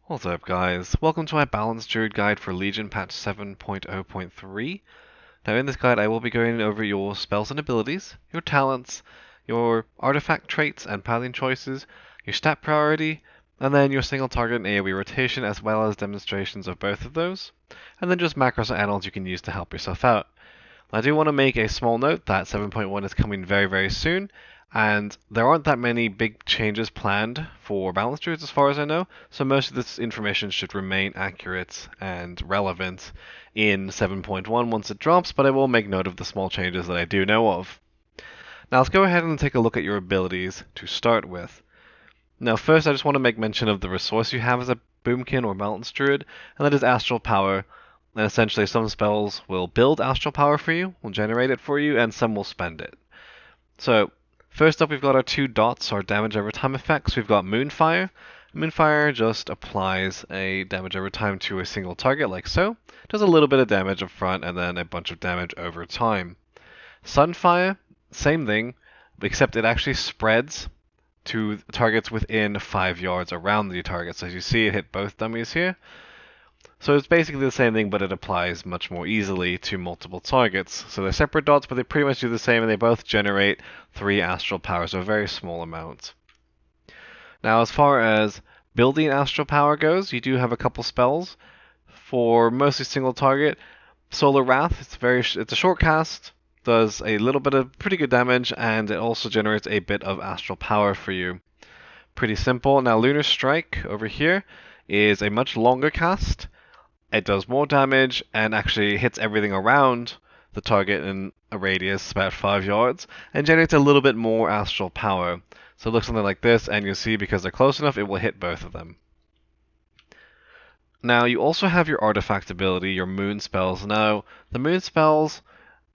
What's up guys, welcome to my Balance Druid guide for Legion patch 7.0.3. Now in this guide I will be going over your spells and abilities, your talents, your artifact traits and pathing choices, your stat priority, and then your single target and AoE rotation as well as demonstrations of both of those, and then just macros and add-ons you can use to help yourself out. I do want to make a small note that 7.1 is coming very soon, and there aren't that many big changes planned for Balance Druids as far as I know, so most of this information should remain accurate and relevant in 7.1 once it drops, but I will make note of the small changes that I do know of. Now let's go ahead and take a look at your abilities to start with. Now first I just want to make mention of the resource you have as a Boomkin or Balance Druid, and that is Astral Power. And essentially some spells will build Astral Power for you, will generate it for you, and some will spend it. So first up, we've got our two dots, our damage over time effects. We've got Moonfire. Moonfire just applies a damage over time to a single target, like so. Does a little bit of damage up front, and then a bunch of damage over time. Sunfire, same thing, except it actually spreads to targets within 5 yards around the target. So as you see, it hit both dummies here. So it's basically the same thing, but it applies much more easily to multiple targets. So they're separate dots, but they pretty much do the same, and they both generate 3 astral power, so a very small amount. Now, as far as building astral power goes, you do have a couple spells for mostly single target. Solar Wrath, it's a short cast, does a little bit of pretty good damage, and it also generates a bit of astral power for you. Pretty simple. Now, Lunar Strike over here is a much longer cast. It does more damage and actually hits everything around the target in a radius about 5 yards and generates a little bit more astral power. So it looks something like this, and you'll see because they're close enough, it will hit both of them. Now you also have your artifact ability, your moon spells. Now the moon spells,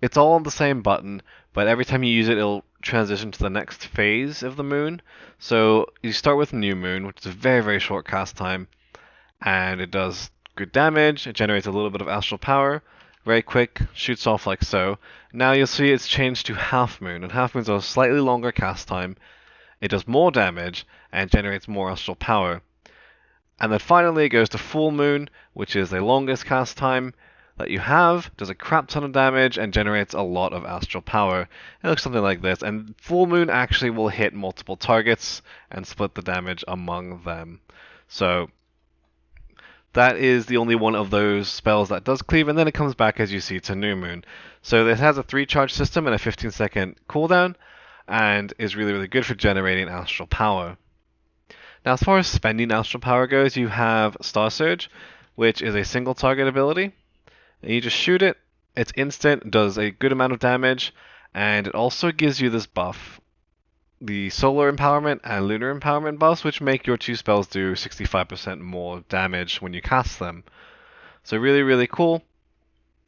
it's all on the same button, but every time you use it, it'll transition to the next phase of the moon. So you start with New Moon, which is a very short cast time, and it does good damage. It generates a little bit of astral power, very quick, shoots off like so. Now you'll see it's changed to Half Moon, and Half Moon's a slightly longer cast time. It does more damage and generates more astral power. And then finally it goes to Full Moon, which is the longest cast time that you have, does a crap ton of damage and generates a lot of astral power. It looks something like this, and Full Moon actually will hit multiple targets and split the damage among them. So that is the only one of those spells that does cleave, and then it comes back, as you see, to New Moon. So it has a 3-charge system and a 15-second cooldown, and is really good for generating astral power. Now, as far as spending astral power goes, you have Star Surge, which is a single target ability. And you just shoot it, it's instant, does a good amount of damage, and it also gives you this buff. The Solar Empowerment and Lunar Empowerment buffs, which make your two spells do 65% more damage when you cast them. So really cool.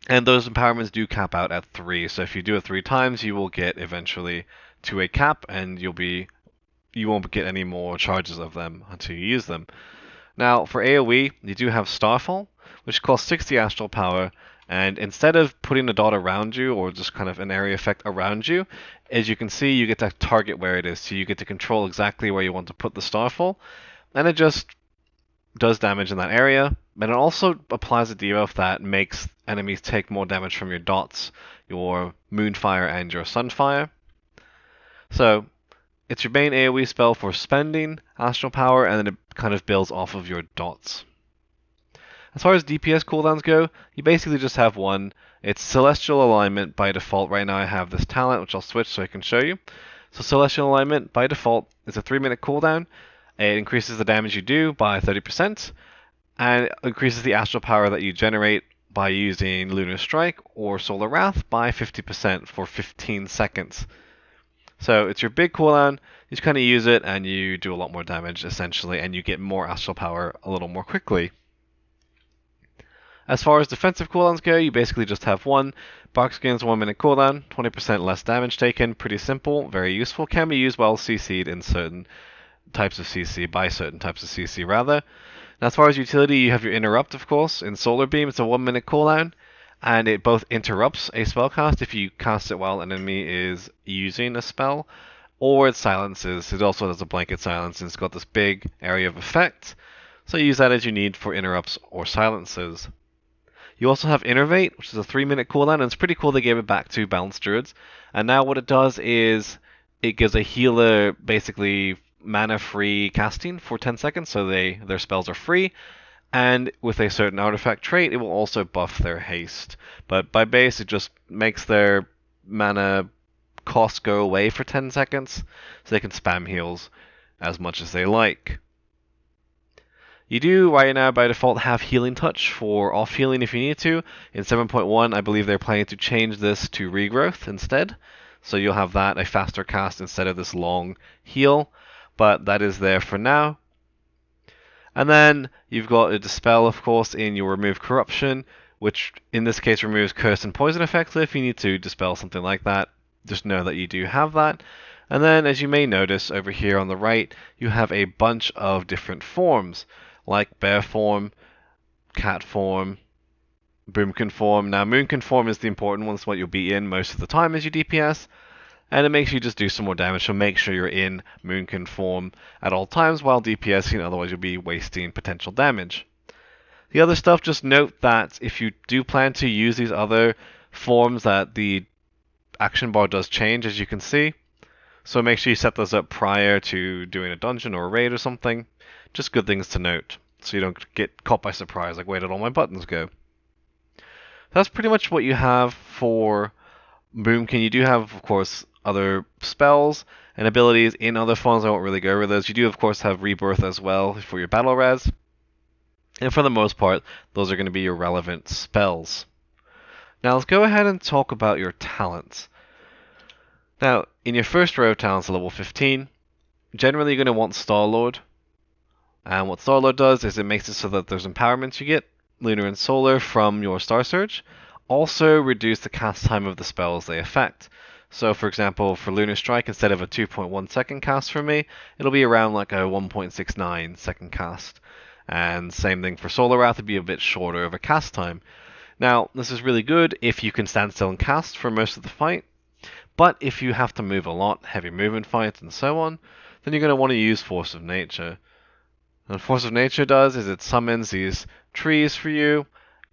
And those empowerments do cap out at 3. So if you do it 3 times, you will get eventually to a cap, and you won't get any more charges of them until you use them. Now for AoE, you do have Starfall, which costs 60 astral power. And instead of putting a dot around you, or just kind of an area effect around you, as you can see, you get to target where it is. So you get to control exactly where you want to put the Starfall. And it just does damage in that area. But it also applies a debuff that makes enemies take more damage from your dots, your Moonfire and your Sunfire. So it's your main AoE spell for spending astral power, and then it kind of builds off of your dots. As far as DPS cooldowns go, you basically just have one. It's Celestial Alignment by default. Right now I have this talent, which I'll switch so I can show you. So Celestial Alignment by default is a 3-minute cooldown. It increases the damage you do by 30%, and it increases the astral power that you generate by using Lunar Strike or Solar Wrath by 50% for 15 seconds. So it's your big cooldown. You just kind of use it, and you do a lot more damage, essentially, and you get more astral power a little more quickly. As far as defensive cooldowns go, you basically just have one. Bark Skin's 1-minute cooldown, 20% less damage taken, pretty simple, very useful, can be used while CC'd in certain types of CC, by certain types of CC rather. Now, as far as utility, you have your Interrupt, of course. In Solar Beam, it's a 1-minute cooldown, and it both interrupts a spell cast if you cast it while an enemy is using a spell, or it silences. It also does a blanket silence, and it's got this big area of effect. so use that as you need for interrupts or silences. You also have Innervate, which is a 3-minute cooldown, and it's pretty cool they gave it back to Balance Druids. And now what it does is it gives a healer basically mana-free casting for 10 seconds, so their spells are free. And with a certain artifact trait, it will also buff their haste. But by base, it just makes their mana cost go away for 10 seconds, so they can spam heals as much as they like. You do right now by default have Healing Touch for off healing if you need to. In 7.1, I believe they're planning to change this to Regrowth instead. So you'll have that, a faster cast instead of this long heal. But that is there for now. And then you've got a Dispel, of course, in your Remove Corruption, which in this case removes Curse and Poison effects. So if you need to dispel something like that, just know that you do have that. And then, as you may notice over here on the right, you have a bunch of different forms, like Bear form, Cat form, Boomkin form. Now, Moonkin form is the important one. It's what you'll be in most of the time as your DPS. And it makes you just do some more damage, so make sure you're in Moonkin form at all times while DPSing, otherwise you'll be wasting potential damage. The other stuff, just note that if you do plan to use these other forms, that the action bar does change, as you can see. So make sure you set those up prior to doing a dungeon or a raid or something. Just good things to note, so you don't get caught by surprise, like, where did all my buttons go? That's pretty much what you have for Boomkin. You do have, of course, other spells and abilities in other forms. I won't really go over those. You do, of course, have Rebirth as well for your battle res. And for the most part, those are going to be your relevant spells. Now let's go ahead and talk about your talents. Now, in your first row of talents at level 15, generally you're going to want Star-Lord. And what Star-Lord does is it makes it so that there's empowerments you get, Lunar and Solar, from your Star Surge. Also reduce the cast time of the spells they affect. So for example, for Lunar Strike, instead of a 2.1 second cast for me, it'll be around like a 1.69 second cast. And same thing for Solar Wrath, it'd be a bit shorter of a cast time. Now, this is really good if you can stand still and cast for most of the fight. But if you have to move a lot, heavy movement fights and so on, then you're going to want to use Force of Nature. And what Force of Nature does is it summons these trees for you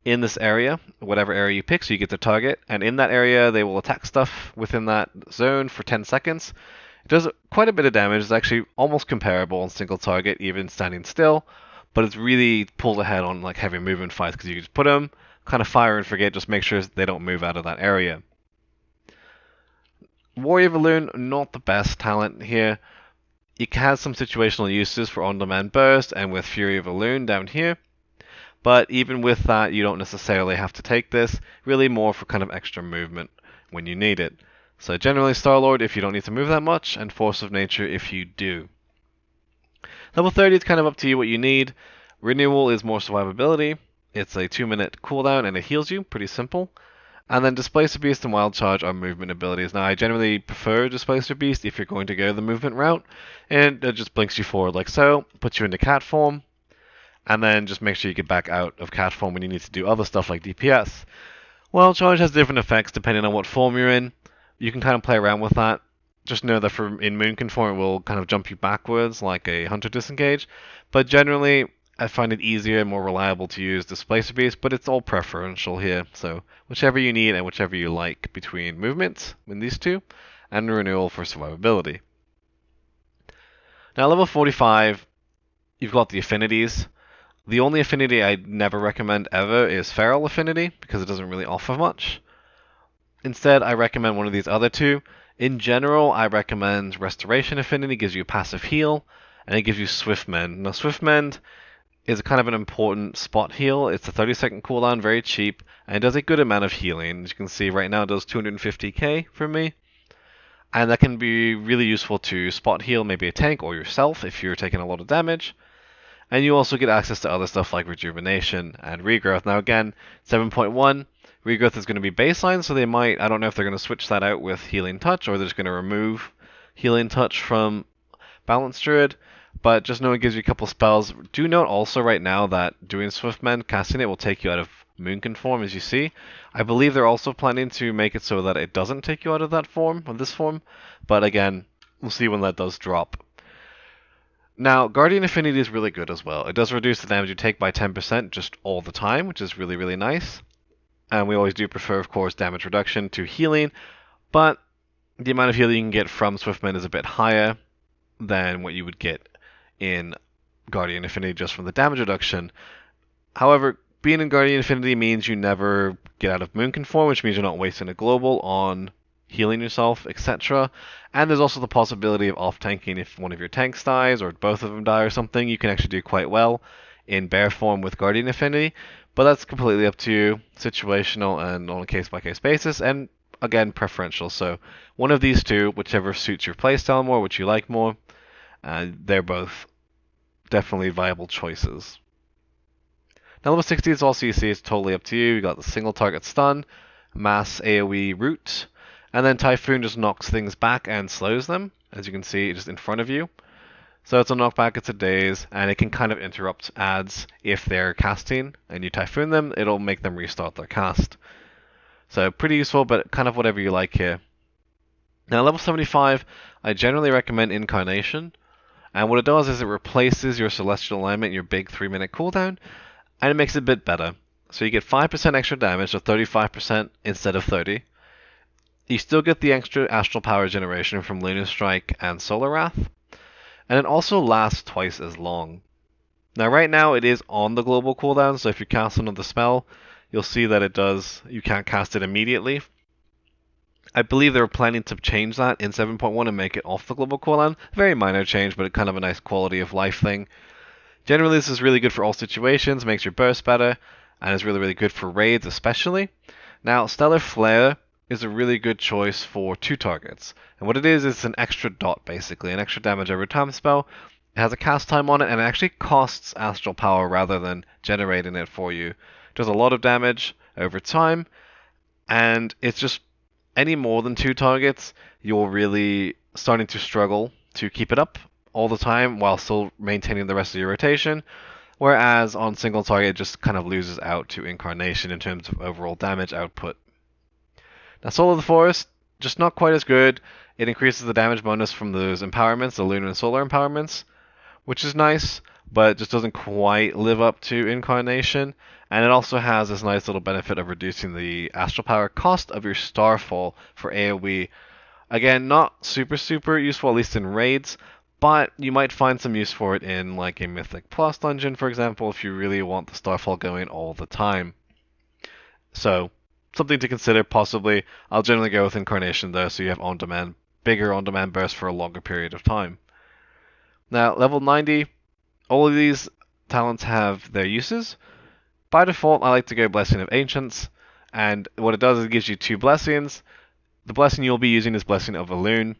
in this area, whatever area you pick, so you get the target, and in that area they will attack stuff within that zone for 10 seconds. It does quite a bit of damage. It's actually almost comparable on single target, even standing still, but it's really pulled ahead on like heavy movement fights, because you can just put them, kind of fire and forget, just make sure they don't move out of that area. Warrior of Elune, not the best talent here. It has some situational uses for on-demand burst and with Fury of Elune down here. But even with that, you don't necessarily have to take this. Really more for kind of extra movement when you need it. So generally Star-Lord if you don't need to move that much, and Force of Nature if you do. Level 30 is kind of up to you what you need. Renewal is more survivability. It's a 2-minute cooldown and it heals you. Pretty simple. And then Displacer Beast and Wild Charge are movement abilities. Now, I generally prefer Displacer Beast if you're going to go the movement route. And it just blinks you forward like so, puts you into cat form, and then just make sure you get back out of cat form when you need to do other stuff like DPS. Wild Charge has different effects depending on what form you're in. You can kind of play around with that. Just know that in Moonkin form it will kind of jump you backwards like a Hunter Disengage. But generally, I find it easier and more reliable to use Displacer Beast, but it's all preferential here. So whichever you need and whichever you like between movements in these two, and Renewal for survivability. Now level 45, you've got the affinities. The only affinity I never recommend ever is Feral Affinity, because it doesn't really offer much. Instead, I recommend one of these other two. In general, I recommend Restoration Affinity, gives you a passive heal, and it gives you Swiftmend. Now Swiftmend is kind of an important spot heal. It's a 30-second cooldown, very cheap, and it does a good amount of healing. As you can see right now, it does 250k for me. And that can be really useful to spot heal maybe a tank or yourself if you're taking a lot of damage. And you also get access to other stuff like Rejuvenation and Regrowth. Now again, 7.1, Regrowth is going to be baseline, so they might, I don't know if they're going to switch that out with Healing Touch, or they're just going to remove Healing Touch from Balance Druid. But just know it gives you a couple spells. Do note also right now that doing Swiftmend, casting it will take you out of Moonkin form, as you see. I believe they're also planning to make it so that it doesn't take you out of that form, of this form. But again, we'll see when that does drop. Now, Guardian Affinity is really good as well. It does reduce the damage you take by 10% just all the time, which is really, really nice. And we always do prefer, of course, damage reduction to healing, but the amount of healing you can get from Swiftmend is a bit higher than what you would get in Guardian Affinity just from the damage reduction. However, being in Guardian Affinity means you never get out of Moonkin form, which means you're not wasting a global on healing yourself, etc. And there's also the possibility of off-tanking if one of your tanks dies or both of them die or something. You can actually do quite well in bear form with Guardian Affinity, but that's completely up to you, situational and on a case-by-case basis, and again, preferential. So one of these two, whichever suits your playstyle more, which you like more, they're both definitely viable choices. Now level 60 is all CC, it's totally up to you. You got the single target stun, mass AoE root, and then Typhoon just knocks things back and slows them, as you can see just in front of you. So it's a knockback, it's a daze, and it can kind of interrupt adds if they're casting and you Typhoon them, it'll make them restart their cast. So pretty useful, but kind of whatever you like here. Now level 75, I generally recommend Incarnation, and what it does is it replaces your Celestial Alignment, your big 3-minute cooldown, and it makes it a bit better. So you get 5% extra damage, so 35% instead of 30. You still get the extra astral power generation from Lunar Strike and Solar Wrath, and it also lasts twice as long. Now right now it is on the global cooldown, so if you cast another spell, you'll see that you can't cast it immediately. I believe they were planning to change that in 7.1 and make it off the global cooldown. Very minor change, but kind of a nice quality of life thing. Generally, this is really good for all situations, makes your burst better, and is really, really good for raids especially. Now, Stellar Flare is a really good choice for 2 targets. And what it is it's an extra dot, basically, an extra damage every time spell. It has a cast time on it, and it actually costs astral power rather than generating it for you. It does a lot of damage over time, and it's just any more than 2 targets, you're really starting to struggle to keep it up all the time while still maintaining the rest of your rotation, whereas on single target it just kind of loses out to Incarnation in terms of overall damage output. Now Soul of the Forest, just not quite as good. It increases the damage bonus from those empowerments, the lunar and solar empowerments, which is nice, but it just doesn't quite live up to Incarnation. And it also has this nice little benefit of reducing the astral power cost of your Starfall for AoE. Again, not super useful, at least in raids, but you might find some use for it in like a Mythic Plus dungeon, for example, if you really want the Starfall going all the time. So, something to consider possibly. I'll generally go with Incarnation though, so you have on-demand, bigger on-demand bursts for a longer period of time. Now, level 90, all of these talents have their uses. By default, I like to go Blessing of Ancients, and what it does is it gives you 2 blessings. The blessing you'll be using is Blessing of Elune,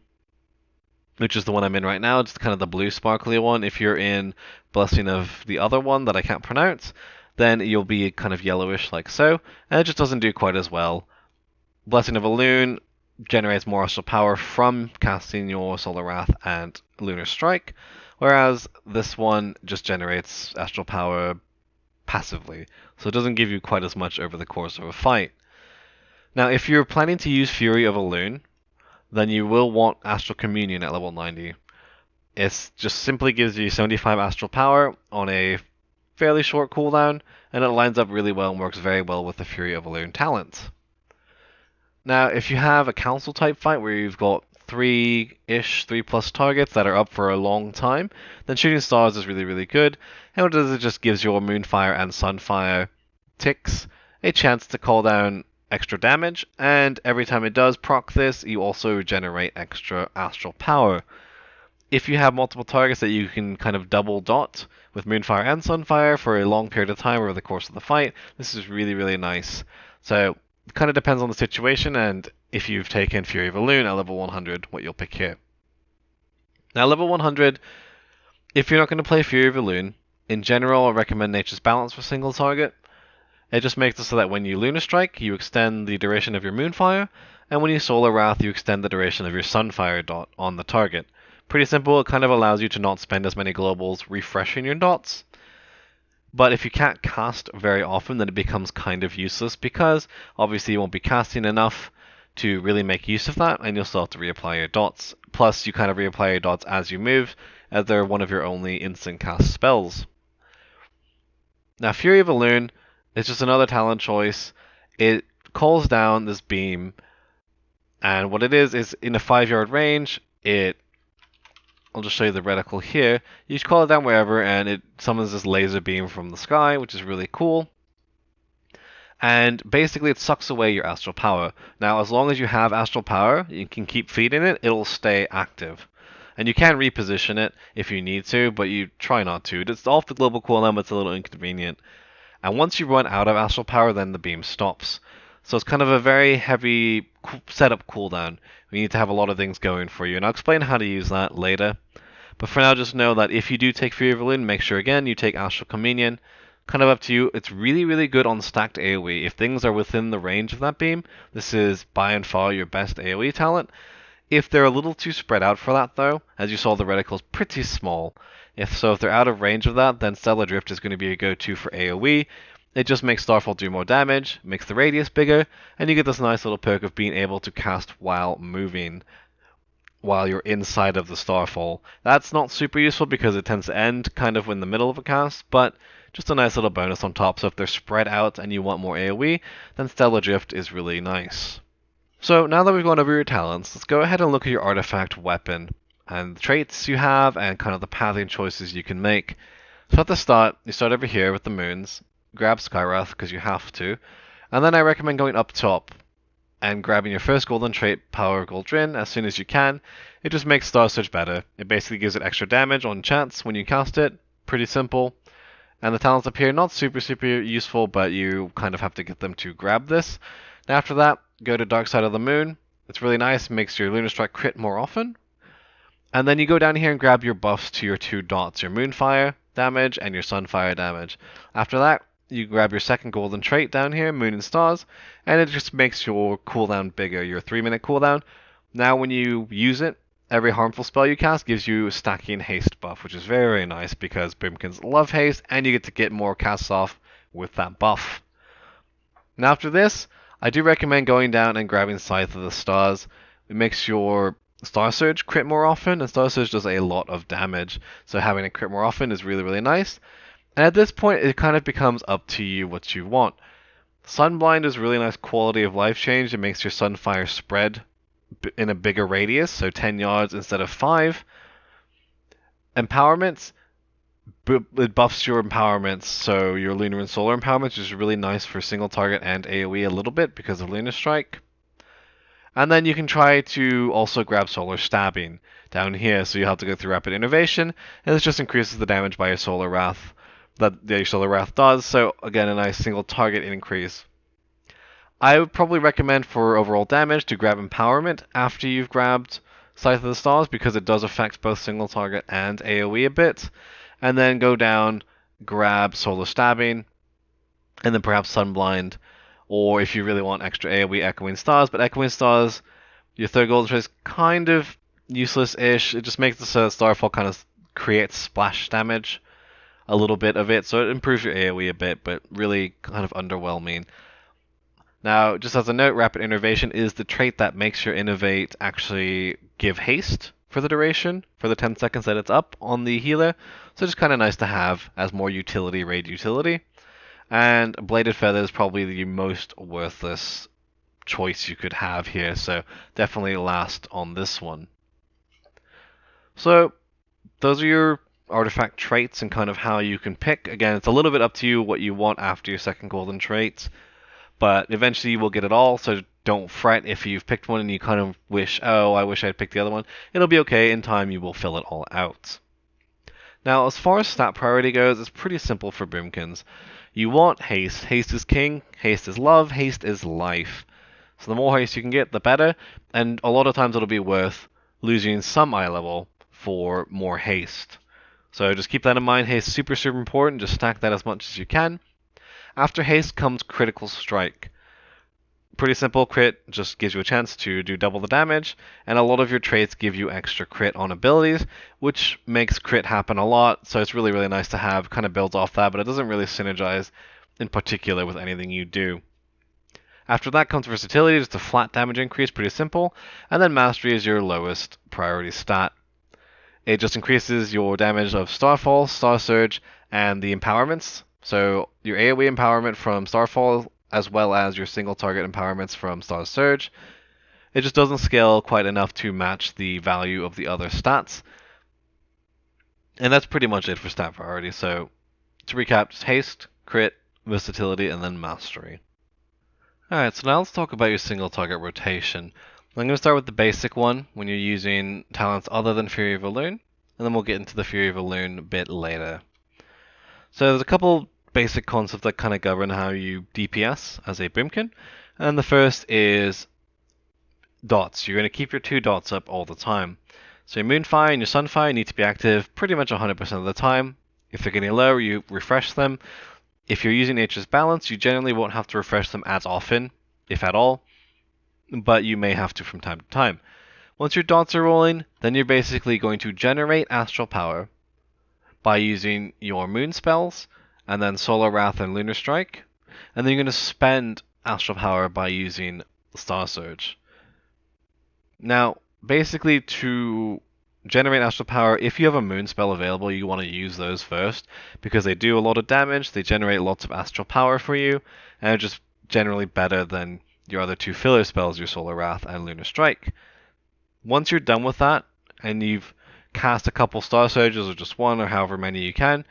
which is the one I'm in right now. It's kind of the blue sparkly one. If you're in Blessing of the other one that I can't pronounce, then you'll be kind of yellowish like so, and it just doesn't do quite as well. Blessing of Elune generates more astral power from casting your Solar Wrath and Lunar Strike, whereas this one just generates astral power passively, so it doesn't give you quite as much over the course of a fight. Now, if you're planning to use Fury of Elune, then you will want Astral Communion at level 90. It just simply gives you 75 astral power on a fairly short cooldown, and it lines up really well and works very well with the Fury of Elune talent. Now, if you have a council type fight where you've got 3+ targets that are up for a long time, then Shooting Stars is really, really good. And what it does, it just gives your Moonfire and Sunfire ticks a chance to call down extra damage, and every time it does proc this, you also generate extra astral power. If you have multiple targets that you can kind of double dot with Moonfire and Sunfire for a long period of time over the course of the fight, this is really, really nice. So it kind of depends on the situation, and if you've taken Fury of Elune at level 100, what you'll pick here. Now, level 100, if you're not going to play Fury of Elune, in general, I recommend Nature's Balance for single target. It just makes it so that when you Lunar Strike, you extend the duration of your Moonfire, and when you Solar Wrath, you extend the duration of your Sunfire dot on the target. Pretty simple, it kind of allows you to not spend as many globals refreshing your dots. But if you can't cast very often, then it becomes kind of useless, because obviously you won't be casting enough to really make use of that, and you'll still have to reapply your dots. Plus, you kind of reapply your dots as you move, as they're one of your only instant cast spells. Now, Fury of Elune is just another talent choice. It calls down this beam, and what it is in a 5-yard range, I'll just show you the reticle here. You just call it down wherever, and it summons this laser beam from the sky, which is really cool. And basically, it sucks away your astral power. Now, as long as you have astral power, you can keep feeding it, it'll stay active. And you can reposition it if you need to, but you try not to. It's off the global cooldown, but it's a little inconvenient. And once you run out of astral power, then the beam stops. So it's kind of a very heavy setup cooldown. You need to have a lot of things going for you, and I'll explain how to use that later. But for now, just know that if you do take Fury of Elune, make sure again you take Astral Communion. Kind of up to you. It's really, really good on stacked AoE. If things are within the range of that beam, this is by and far your best AoE talent. If they're a little too spread out for that, though, as you saw, the reticle's pretty small. If they're out of range of that, then Stellar Drift is going to be a go-to for AoE. It just makes Starfall do more damage, makes the radius bigger, and you get this nice little perk of being able to cast while moving, while you're inside of the Starfall. That's not super useful because it tends to end kind of in the middle of a cast, but just a nice little bonus on top. So if they're spread out and you want more AoE, then Stellar Drift is really nice. So now that we've gone over your talents, let's go ahead and look at your artifact weapon and the traits you have and kind of the pathing choices you can make. So at the start, you start over here with the moons, grab Skywrath because you have to, and then I recommend going up top and grabbing your first golden trait, Power of Goldrin, as soon as you can. It just makes Star Surge better. It basically gives it extra damage on chance when you cast it. Pretty simple. And the talents up here, not super useful, but you kind of have to get them to grab this. And after that, go to Dark Side of the Moon. It's really nice, makes your Lunar Strike crit more often. And then you go down here and grab your buffs to your 2 dots, your Moonfire damage and your Sunfire damage. After that, you grab your second golden trait down here, Moon and Stars, and it just makes your cooldown bigger, your 3-minute cooldown. Now when you use it, every harmful spell you cast gives you a stacking haste buff, which is very, very nice because Boomkins love haste, and you get to get more casts off with that buff. Now after this, I do recommend going down and grabbing Scythe of the Stars. It makes your Star Surge crit more often, and Star Surge does a lot of damage, so having it crit more often is really, really nice. And at this point, it kind of becomes up to you what you want. Sunblind is really nice quality of life change. It makes your Sunfire spread in a bigger radius, so 10 yards instead of 5. Empowerments, it buffs your empowerments, so your Lunar and Solar empowerments is really nice for single target and AoE a little bit because of Lunar Strike. And then you can try to also grab Solar Stabbing down here, so you have to go through Rapid Innovation, and this just increases the damage by your Solar Wrath that your Solar Wrath does, so again a nice single target increase. I would probably recommend for overall damage to grab Empowerment after you've grabbed Scythe of the Stars because it does affect both single target and AoE a bit, and then go down, grab Solar Stabbing, and then perhaps Sunblind, or if you really want extra AoE, Echoing Stars, but Echoing Stars, your third golden trait is kind of useless-ish. It just makes the Starfall kind of create splash damage, a little bit of it, so it improves your AoE a bit, but really kind of underwhelming. Now, just as a note, Rapid Innovation is the trait that makes your Innovate actually give haste for the duration, for the 10 seconds that it's up on the healer, so just kind of nice to have as more utility, raid utility. And Bladed Feather is probably the most worthless choice you could have here, so definitely last on this one. So, those are your artifact traits and kind of how you can pick. Again, it's a little bit up to you what you want after your second golden trait, but eventually you will get it all, so don't fret if you've picked one and you kind of wish, oh, I wish I'd picked the other one. It'll be okay. In time, you will fill it all out. Now, as far as stat priority goes, it's pretty simple for Boomkins. You want haste. Haste is king, haste is love, haste is life. So the more haste you can get, the better, and a lot of times it'll be worth losing some eye level for more haste. So just keep that in mind. Haste is super, super important. Just stack that as much as you can. After haste comes Critical Strike. Pretty simple. Crit just gives you a chance to do double the damage, and a lot of your traits give you extra crit on abilities, which makes crit happen a lot, so it's really, really nice to have. Kind of builds off that, but it doesn't really synergize in particular with anything you do. After that comes Versatility, just a flat damage increase, pretty simple, and then Mastery is your lowest priority stat. it just increases your damage of Starfall, Star Surge, and the empowerments. So your AoE empowerment from Starfall, as well as your single target empowerments from Star Surge. It just doesn't scale quite enough to match the value of the other stats. And that's pretty much it for stat priority. So to recap, just haste, crit, versatility, and then mastery. Alright, so now let's talk about your single target rotation. I'm going to start with the basic one when you're using talents other than Fury of Elune, and then we'll get into the Fury of Elune a bit later. So there's a couple basic concepts that kind of govern how you DPS as a Boomkin, and the first is dots. You're going to keep your 2 dots up all the time. So your Moonfire and your Sunfire need to be active pretty much 100% of the time. If they're getting low, you refresh them. If you're using Nature's Balance, you generally won't have to refresh them as often, if at all, but you may have to from time to time. Once your dots are rolling, then you're basically going to generate astral power by using your moon spells, and then Solar Wrath and Lunar Strike, and then you're going to spend astral power by using Star Surge. Now, basically to generate astral power, if you have a moon spell available, you want to use those first, because they do a lot of damage, they generate lots of astral power for you, and are just generally better than your other 2 filler spells, your Solar Wrath and Lunar Strike. Once you're done with that, and you've cast a couple Star Surges, or just one, or however many you can,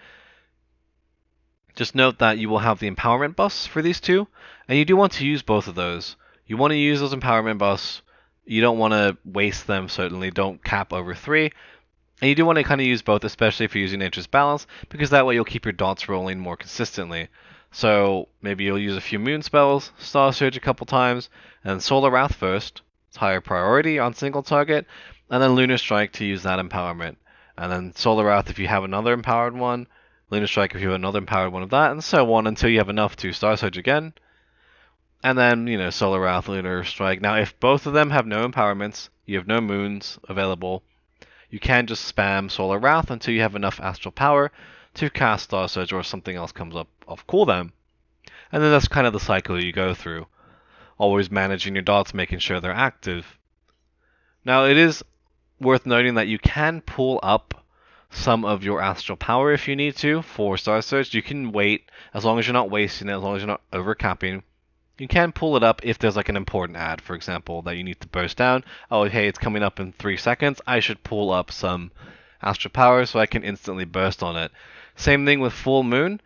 just note that you will have the empowerment buffs for these 2, and you do want to use both of those. You want to use those empowerment buffs. You don't want to waste them, certainly don't cap over 3. And you do want to kind of use both, especially if you're using Nature's Balance, because that way you'll keep your dots rolling more consistently. So maybe you'll use a few moon spells, Star Surge a couple times, and Solar Wrath first. It's higher priority on single target, and then Lunar Strike to use that empowerment. And then Solar Wrath if you have another empowered one, Lunar Strike if you have another empowered one of that, and so on until you have enough to Star Surge again. And then, Solar Wrath, Lunar Strike. Now, if both of them have no empowerments, you have no moons available, you can just spam Solar Wrath until you have enough astral power to cast Star Surge or something else comes up off cooldown. And then that's kind of the cycle you go through. Always managing your dots, making sure they're active. Now, it is worth noting that you can pull up some of your astral power if you need to for Star Surge. You can wait, as long as you're not wasting it, as long as you're not overcapping. You can pull it up if there's like an important ad, for example, that you need to burst down. Oh, hey, it's coming up in 3 seconds. I should pull up some astral power so I can instantly burst on it. Same thing with full moon.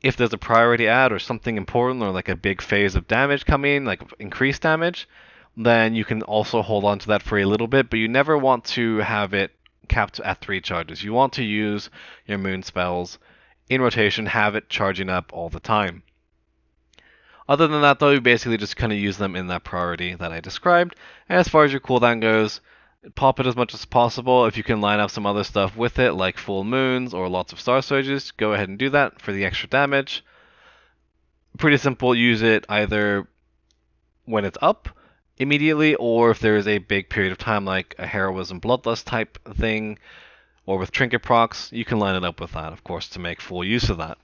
If there's a priority ad or something important or like a big phase of damage coming, like increased damage, then you can also hold on to that for a little bit, but you never want to have it capped at 3 charges. You want to use your moon spells in rotation, have it charging up all the time. Other than that, though, you basically just kind of use them in that priority that I described. And as far as your cooldown goes, pop it as much as possible. If you can line up some other stuff with it, like full moons or lots of Star Surges, go ahead and do that for the extra damage. Pretty simple, use it either when it's up immediately, or if there is a big period of time, like a Heroism Bloodlust type thing, or with Trinket procs, you can line it up with that, of course, to make full use of that.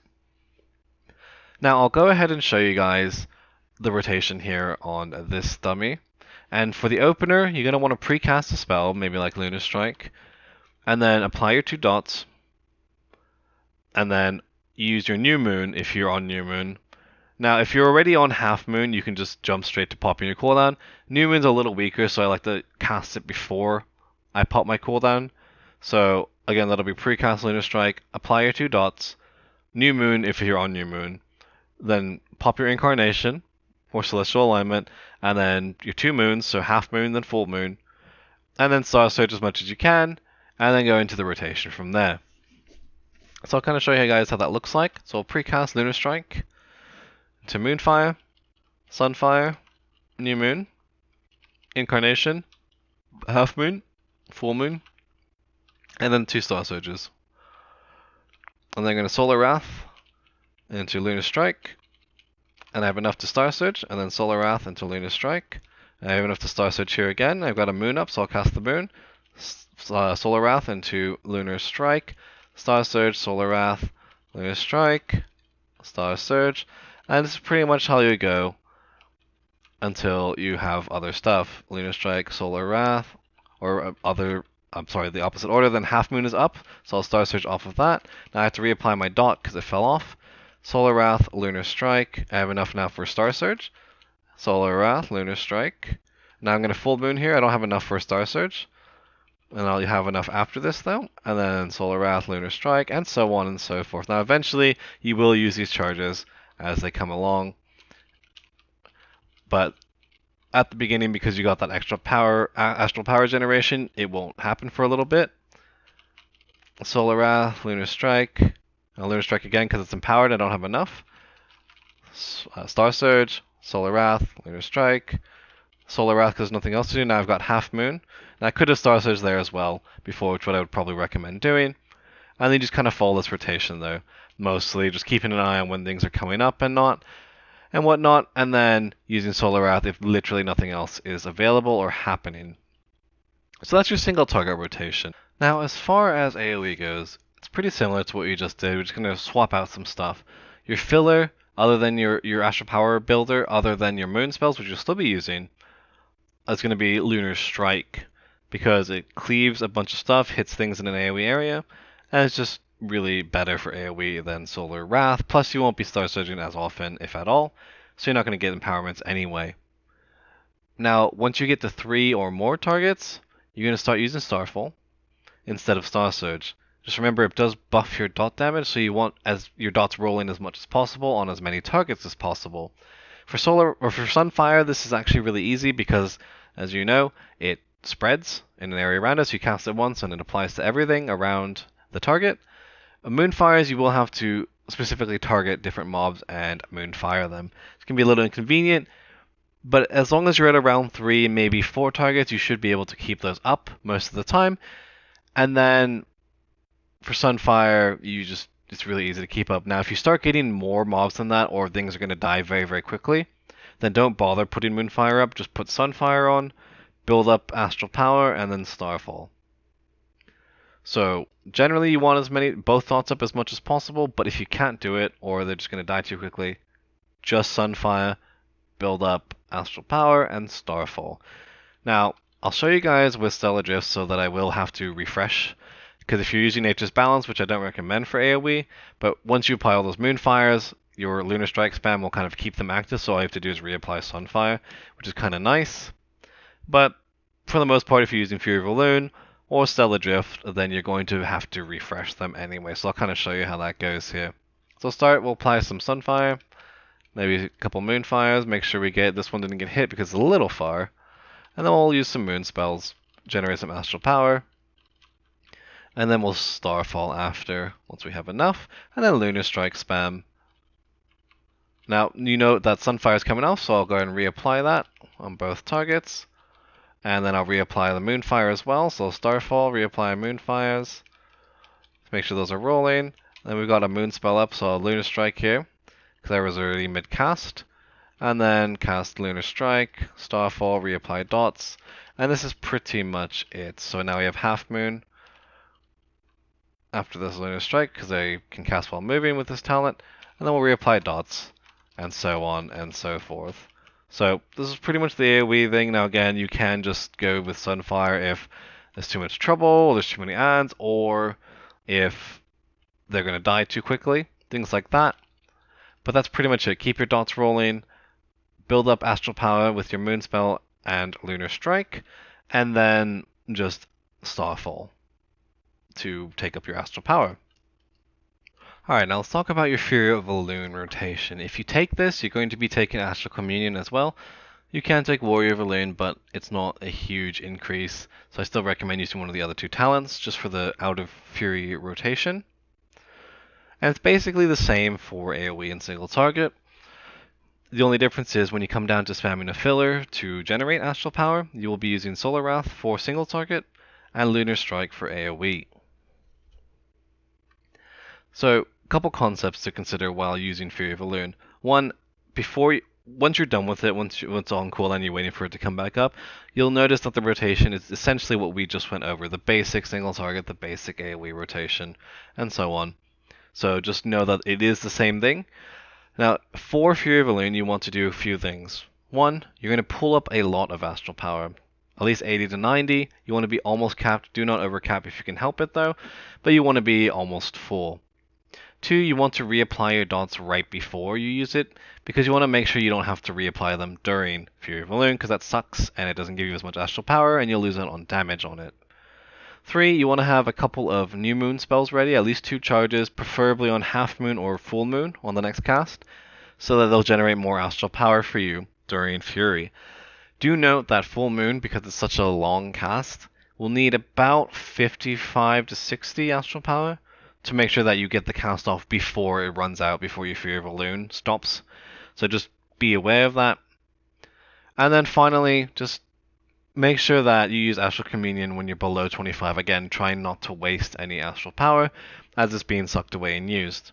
Now I'll go ahead and show you guys the rotation here on this dummy. And for the opener, you're going to want to precast a spell, maybe like Lunar Strike, and then apply your 2 dots, and then use your new moon if you're on new moon. Now if you're already on half moon, you can just jump straight to popping your cooldown. New moon's a little weaker, so I like to cast it before I pop my cooldown. So again, that'll be precast Lunar Strike, apply your 2 dots, new moon if you're on new moon. Then pop your Incarnation, or Celestial Alignment, and then your 2 moons, so half moon, then full moon, and then Star Surge as much as you can, and then go into the rotation from there. So I'll kind of show you guys how that looks like. So I'll precast Lunar Strike, to Moonfire, Sunfire, New Moon, Incarnation, half moon, full moon, and then 2 Star Surges. And then I'm going to Solar Wrath into Lunar Strike, and I have enough to Star Surge, and then Solar Wrath into Lunar Strike. And I have enough to Star Surge here again. I've got a moon up, so I'll cast the moon. Solar Wrath into Lunar Strike, Star Surge, Solar Wrath, Lunar Strike, Star Surge, and this is pretty much how you go until you have other stuff. Lunar Strike, Solar Wrath, or other I'm sorry, the opposite order, then Half Moon is up, so I'll Star Surge off of that. Now I have to reapply my dot because it fell off. Solar Wrath, Lunar Strike. I have enough now for Star Surge. Solar Wrath, Lunar Strike. Now I'm going to Full Moon here. I don't have enough for Star Surge. And I'll have enough after this though. And then Solar Wrath, Lunar Strike, and so on and so forth. Now eventually you will use these charges as they come along. But at the beginning, because you got that extra power, astral power generation, it won't happen for a little bit. Solar Wrath, Lunar Strike, and Lunar Strike again because it's empowered. I don't have enough. Star Surge, Solar Wrath, Lunar Strike, Solar Wrath because there's nothing else to do. Now I've got Half Moon. And I could have Star Surge there as well before, which what I would probably recommend doing. And then just kind of follow this rotation though, mostly just keeping an eye on when things are coming up and whatnot, and then using Solar Wrath if literally nothing else is available or happening. So that's your single target rotation. Now as far as AoE goes, it's pretty similar to what you just did. We're just going to swap out some stuff. Your filler, other than your Astral Power builder, other than your Moon spells, which you'll still be using, is going to be Lunar Strike, because it cleaves a bunch of stuff, hits things in an AoE area, and it's just really better for AoE than Solar Wrath. Plus, you won't be Star Surging as often, if at all, so you're not going to get empowerments anyway. Now, once you get to 3 or more targets, you're going to start using Starfall instead of Star Surge. Just remember, it does buff your dot damage, so you want as your dots rolling as much as possible on as many targets as possible. For Sunfire, this is actually really easy because, as you know, it spreads in an area around us. You cast it once and it applies to everything around the target. Moonfires, you will have to specifically target different mobs and Moonfire them. It can be a little inconvenient, but as long as you're at around 3, maybe 4 targets, you should be able to keep those up most of the time. And then for Sunfire, it's really easy to keep up. Now, if you start getting more mobs than that, or things are going to die very, very quickly, then don't bother putting Moonfire up. Just put Sunfire on, build up Astral Power, and then Starfall. So generally you want both dots up as much as possible, but if you can't do it, or they're just going to die too quickly, just Sunfire, build up Astral Power, and Starfall. Now, I'll show you guys with Stellar Drift so that I will have to refresh, because if you're using Nature's Balance, which I don't recommend for AoE, but once you apply all those Moonfires, your Lunar Strike spam will kind of keep them active, so all you have to do is reapply Sunfire, which is kind of nice. But for the most part, if you're using Fury of Elune or Stellar Drift, then you're going to have to refresh them anyway. So I'll kind of show you how that goes here. So we'll apply some Sunfire, maybe a couple Moonfires, make sure this one didn't get hit because it's a little far. And then we'll use some Moon spells, generate some Astral Power, and then we'll Starfall after, once we have enough, and then Lunar Strike spam. Now, you know that Sunfire is coming off, so I'll go ahead and reapply that on both targets. And then I'll reapply the Moonfire as well, so Starfall, reapply Moonfires. Make sure those are rolling. Then we've got a Moon spell up, so I'll Lunar Strike here, because I was already mid-cast. And then cast Lunar Strike, Starfall, reapply dots. And this is pretty much it. So now we have Half Moon after this Lunar Strike, because I can cast while moving with this talent. And then we'll reapply dots, and so on and so forth. So this is pretty much the AoE thing. Now again, you can just go with Sunfire if there's too much trouble, or there's too many ads, or if they're going to die too quickly, things like that. But that's pretty much it. Keep your dots rolling, build up Astral Power with your Moon spell and Lunar Strike, and then just Starfall to take up your Astral Power. Alright, now let's talk about your Fury of Elune rotation. If you take this, you're going to be taking Astral Communion as well. You can take Warrior of Elune, but it's not a huge increase, so I still recommend using one of the other two talents, just for the out of Fury rotation. And it's basically the same for AoE and single target. The only difference is when you come down to spamming a filler to generate Astral Power, you will be using Solar Wrath for single target, and Lunar Strike for AoE. So, a couple concepts to consider while using Fury of Elune. One, once you're done with it, once it's on cooldown, you're waiting for it to come back up, you'll notice that the rotation is essentially what we just went over. The basic single target, the basic AoE rotation, and so on. So just know that it is the same thing. Now, for Fury of Elune, you want to do a few things. One, you're going to pull up a lot of Astral Power. at least 80 to 90. You want to be almost capped. Do not overcap if you can help it though, but you want to be almost full. 2, you want to reapply your dots right before you use it, because you want to make sure you don't have to reapply them during Fury of Elune, because that sucks and it doesn't give you as much astral power and you'll lose out on damage on it. 3, you want to have a couple of new moon spells ready, at least 2 charges, preferably on half moon or full moon on the next cast, so that they'll generate more astral power for you during Fury. Do note that full moon, because it's such a long cast, will need about 55 to 60 astral power to make sure that you get the cast off before it runs out, before your Fury of Elune stops. So just be aware of that. And then finally, just make sure that you use Astral Communion when you're below 25. Again, try not to waste any astral power as it's being sucked away and used.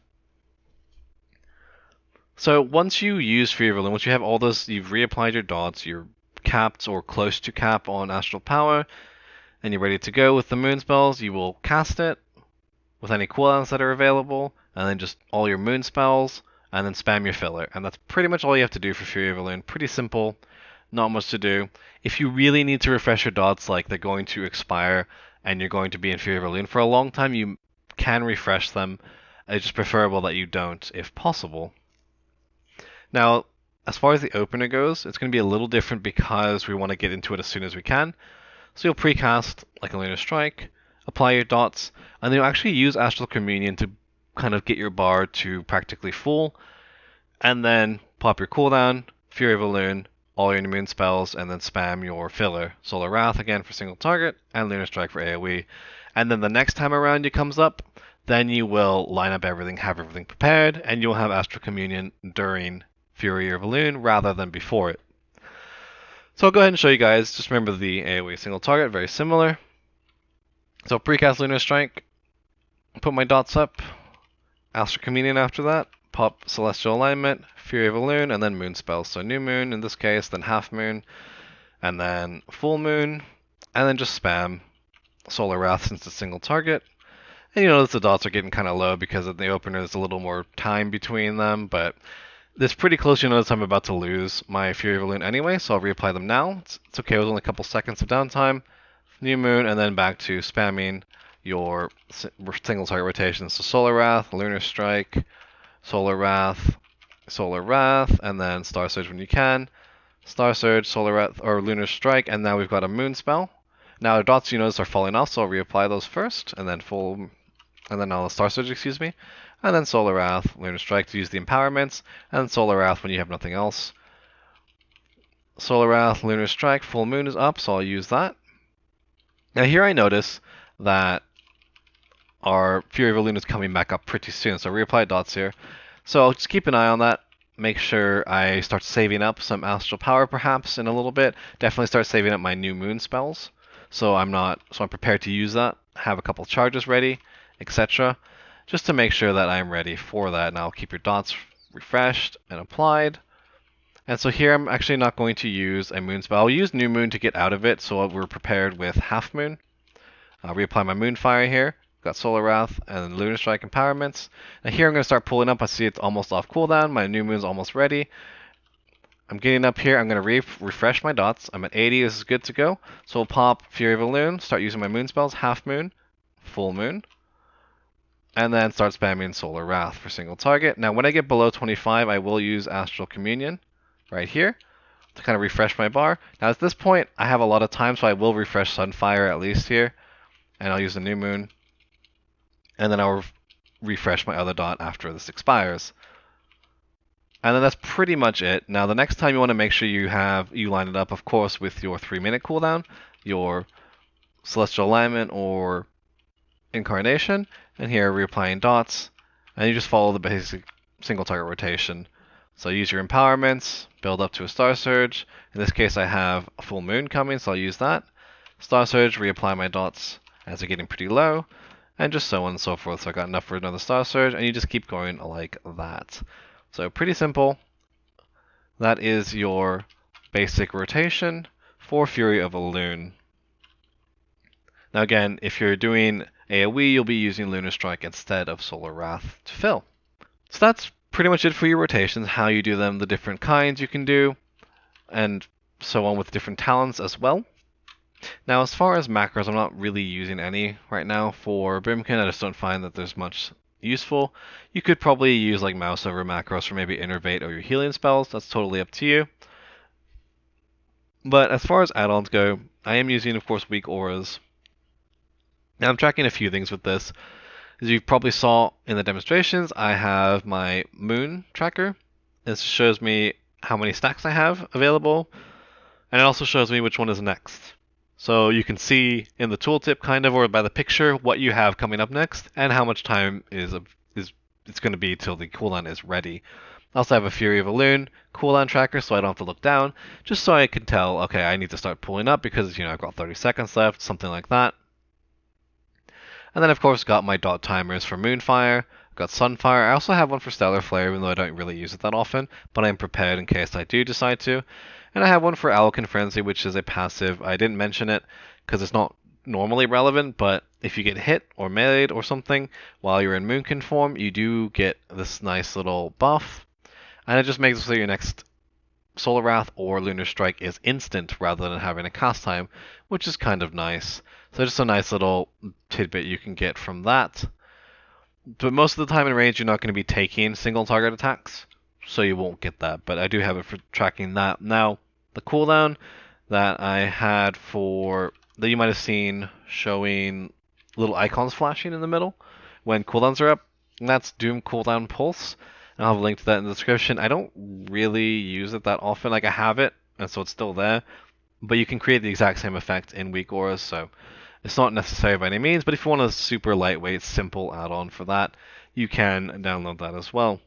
So once you use Fury of Elune, once you have all this, you've reapplied your dots, you're capped or close to cap on astral power, and you're ready to go with the moon spells, you will cast it with any cooldowns that are available, and then just all your moon spells, and then spam your filler. And that's pretty much all you have to do for Fury of Elune. Pretty simple, not much to do. If you really need to refresh your dots, like they're going to expire, and you're going to be in Fury of Elune for a long time, you can refresh them. It's just preferable that you don't, if possible. Now, as far as the opener goes, it's going to be a little different because we want to get into it as soon as we can. So you'll precast like a Lunar Strike, apply your dots, and then you'll actually use Astral Communion to kind of get your bar to practically full, and then pop your cooldown, Fury of Elune, all your moon spells, and then spam your filler, Solar Wrath again for single target, and Lunar Strike for AoE. And then the next time around it comes up, then you will line up everything, have everything prepared, and you'll have Astral Communion during Fury of Elune rather than before it. So I'll go ahead and show you guys. Just remember the AoE single target, very similar. So precast Lunar Strike, put my dots up, Astral Communion after that, pop Celestial Alignment, Fury of Elune, and then moon spells. So new moon in this case, then half moon, and then full moon, and then just spam Solar Wrath since it's single target. And you notice the dots are getting kind of low because of the opener, there's a little more time between them, but it's pretty close. You notice I'm about to lose my Fury of Elune anyway, so I'll reapply them now. It's okay with only a couple seconds of downtime. New moon, and then back to spamming your single target rotations. So Solar Wrath, Lunar Strike, Solar Wrath, and then Star Surge when you can. Star Surge, Solar Wrath, or Lunar Strike, and now we've got a moon spell. Now our dots, you notice, are falling off, so I'll reapply those first, and then I'll Star Surge, excuse me, and then Solar Wrath, Lunar Strike to use the empowerments, and Solar Wrath when you have nothing else. Solar Wrath, Lunar Strike, full moon is up, so I'll use that. Now here I notice that our Fury of Elune is coming back up pretty soon, so reapply dots here. So I'll just keep an eye on that. Make sure I start saving up some astral power perhaps in a little bit. Definitely start saving up my new moon spells. So I'm prepared to use that. Have a couple charges ready, etc. Just to make sure that I'm ready for that. And I'll keep your dots refreshed and applied. And so here I'm actually not going to use a moon spell. I'll use new moon to get out of it, so we're prepared with half moon. I'll reapply my Moonfire here. Got Solar Wrath and Lunar Strike empowerments. Now here I'm going to start pulling up. I see it's almost off cooldown. My new moon's almost ready. I'm getting up here. I'm going to refresh my dots. I'm at 80. This is good to go. So we'll pop Fury of Elune, start using my moon spells, half moon, full moon, and then start spamming Solar Wrath for single target. Now when I get below 25, I will use Astral Communion right here to kind of refresh my bar. Now at this point, I have a lot of time, so I will refresh Sunfire at least here, and I'll use the new moon, and then I'll refresh my other dot after this expires. And then that's pretty much it. Now the next time you want to make sure you line it up, of course, with your 3-minute cooldown, your Celestial Alignment or Incarnation, and here reapplying dots, and you just follow the basic single target rotation. So use your empowerments, build up to a Star Surge. In this case I have a full moon coming, so I'll use that. Star Surge, reapply my dots as they're getting pretty low, and just so on and so forth. So I got enough for another Star Surge, and you just keep going like that. So pretty simple. That is your basic rotation for Fury of Elune. Now again, if you're doing AoE, you'll be using Lunar Strike instead of Solar Wrath to fill. So that's pretty much it for your rotations, how you do them, the different kinds you can do, and so on with different talents as well. Now, as far as macros, I'm not really using any right now for Boomkin. I just don't find that there's much useful. You could probably use like mouse over macros for maybe Innervate or your healing spells. That's totally up to you. But as far as add-ons go, I am using, of course, weak auras. Now, I'm tracking a few things with this. As you probably saw in the demonstrations, I have my moon tracker. This shows me how many stacks I have available, and it also shows me which one is next. So you can see in the tooltip, kind of, or by the picture, what you have coming up next, and how much time is it's going to be till the cooldown is ready. I also have a Fury of Elune cooldown tracker, so I don't have to look down, just so I can tell, okay, I need to start pulling up because I've got 30 seconds left, something like that. And then, of course, got my dot timers for Moonfire, got Sunfire. I also have one for Stellar Flare, even though I don't really use it that often, but I'm prepared in case I do decide to. And I have one for Alkin Frenzy, which is a passive. I didn't mention it because it's not normally relevant, but if you get hit or meleeed or something while you're in Moonkin form, you do get this nice little buff. And it just makes it so your next Solar Wrath or Lunar Strike is instant rather than having a cast time, which is kind of nice. So just a nice little tidbit you can get from that. But most of the time in range, you're not going to be taking single target attacks, so you won't get that. But I do have it for tracking that. Now, the cooldown that I had that you might have seen showing little icons flashing in the middle when cooldowns are up, and that's Doom Cooldown Pulse. And I'll have a link to that in the description. I don't really use it that often. Like, I have it, and so it's still there. But you can create the exact same effect in weak auras, so it's not necessary by any means, but if you want a super lightweight, simple add-on for that, you can download that as well.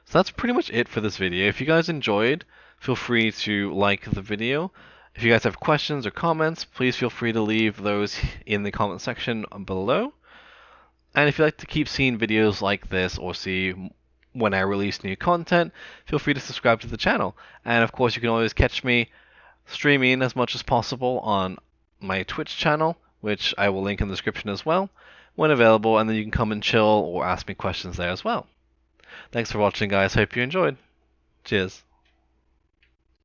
So that's pretty much it for this video. If you guys enjoyed, feel free to like the video. If you guys have questions or comments, please feel free to leave those in the comment section below. And if you'd like to keep seeing videos like this or see when I release new content, feel free to subscribe to the channel. And of course, you can always catch me streaming as much as possible on my Twitch channel, which I will link in the description as well, when available, and then you can come and chill or ask me questions there as well. Thanks for watching, guys. Hope you enjoyed. Cheers.